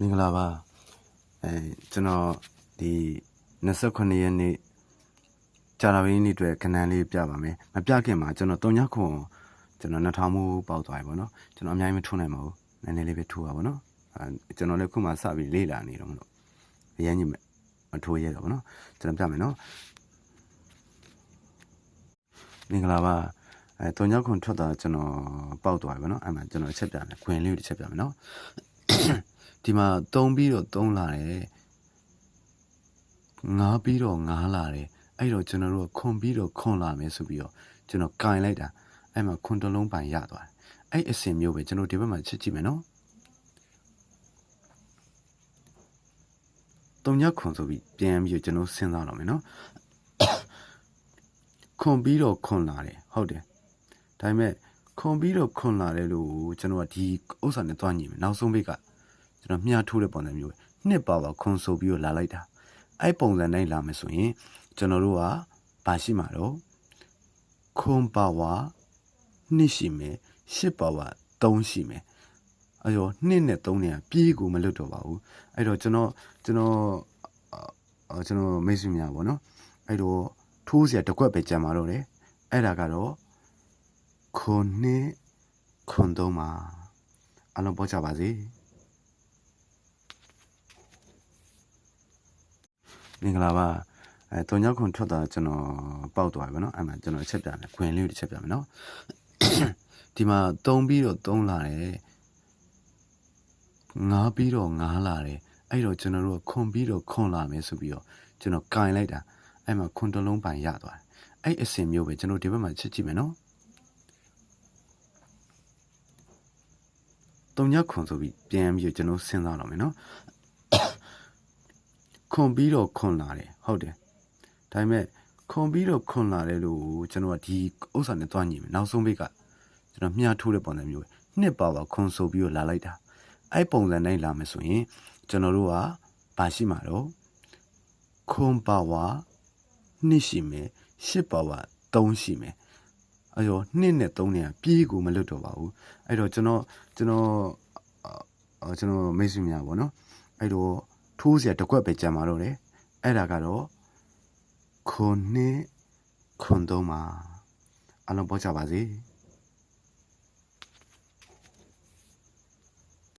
မင်္ဂလာပါကျွန်တော်ဒီ29ရက်နေ့ကြာလာပြီးနေ့အတွက်ခဏလေးပြပါမယ်မပြခင်မှာကျွန်တော်3ညခွန်ကျွန်တော်2000မှုပေါက်သွားပြီပေါ့နော်ကျွန်တော်အများကြီးမထိုးနိုင်ပါဘူးနည်းနည်းလေးပဲထိုးပါပေါ့နော်ကျွန်တော်လည်းခုမှစပြီးလေ့လာနေတော့မလို့အရင်ကြီးမထိုးရတော့ပေါ့နော်ကျွန်တော်ပြမယ်နော်မင်္ဂလာပါ3ညခွန်ထွက်တာကျွန်တော်ပေါက်သွားပြီပေါ့နော်အဲ့မှာကျွန်တော်အချက်ပြမယ်ခွင်လေးတစ်ချက်ပြမယ်နော်ဒီမှာ3ပြီးတော့3လာတယ်9ပြီးတော့9လာတယ်အဲ့တော့ကျွန်တော်တို့ခွန်ပြီးတော့ခွန်လာမယ်ဆိုပြီးတော့ကျွန်တော်ကင်လိုက်တာအဲ့မှာခွန်တစ်လုံးပိုင်ရသွားတယ်အဲ့အစင်မျိုးပဲကျွန်တော်ဒီဘက်မှာချက်ကြည့်မယ်နော်3ညခွန်ဆိုပြီးပြန်ပြီးကျွန်တော်စဉ်းစားတော့မယ်နော်ခွန်ပြီးတော့ခွန်လာတယ်ဟုတ်တယ်ဒါပေမဲ့ခွန်ပြီးတော့ခွန်လာတယ်လို့ကျွန်တော်ကဒီဥစ္စာနဲ့တွားညီမယ်နောက်ဆုံးဘက်ကကျွန်တော်မြားထိုးတဲ့ပုံစံမျိုးပဲနှစ်ပါပါခွန်ဆိုပြီးတော့လာလိုက်တာအဲ့ပုံစံတိုင်းလာမယ်ဆိုရင်ကျွန်တော်တို့ကဘာရှိမှာတော့ခွန်ပါဝါနှစ်ရှိမယ်ရှစ်ပါဝါ3ရှိမယ်အဲ့တော့2နဲ့3နဲ့ပြေးကိုမလွတ်တော့ပါဘူးအဲ့တော့ကျွန်တော်မိတ်ဆွေများပေါ့နော်အဲ့တော့ထိုးเสียတစ်ခွက်ပဲကြံပါတော့တယ်အဲ့ဒါကတော့ခွန်နှစ်ခွန်3ပါအလုံးပေါ်ကြပါစေမင်္ဂလာပါ3ညခွန်ထွက်တာကျွန်တော်ပေါက်သွားပြီပေါ့နော်အဲ့မှာကျွန်တော်ချက်ပြမယ်ခွင်လေးတစ်ချက်ပြမယ်နော်ဒီမှာ3ပြီးတော့3လာတယ်9ပြီးတော့9လာတယ်အဲ့တော့ကျွန်တော်တို့ခွန်ပြီးတော့ခွန်လာမယ်ဆိုပြီးတော့ကျွန်တော်ကင်လိုက်တာအဲ့မှာခွန်တစ်လုံးပိုင်ရသွားတယ်အဲ့အစင်မျိုးပဲကျွန်တော်ဒီဘက်မှာချက်ကြည့်မယ်နော်3ညခွန်ဆိုပြီးပြန်ပြီးကျွန်တော်စဉ်းစားတော့မယ်နော်ခွန်ပြီးတော့ခွန်လာတယ်ဟုတ်တယ်ဒါပေမဲ့ခွန်ပြီးတော့ခွန်လာတယ်လို့ကျွန်တော်ကဒီဥစ္စာနဲ့တွားညီမယ်နောက်ဆုံးဘက်ကကျွန်တော်မြားထိုးတဲ့ပုံစံမျိုးပဲနှစ်ပါပါခွန်ဆိုပြီးတော့လာလိုက်တာအဲ့ပုံစံတိုင်းလာမယ်ဆိုရင်ကျွန်တော်တို့ကဘာရှိမှာတော့ခွန်ပါဝါနှစ်ရှိမယ်ရှစ်ပါဝါ3ရှိမယ်အဲ့တော့2နဲ့3နဲ့ပြေးကိုမလွတ်တော့ပါဘူးအဲ့တော့ကျွန်တော်မိတ်ဆွေများပေါ့နော်အဲ့တော့ထိုးเสียတစ်ခွက်ပဲကြံပါတော့တယ်အဲ့ဒါကတော့ခွန်နှစ်ခွန်3ပါအလုံးပေါ်ကြပါစေ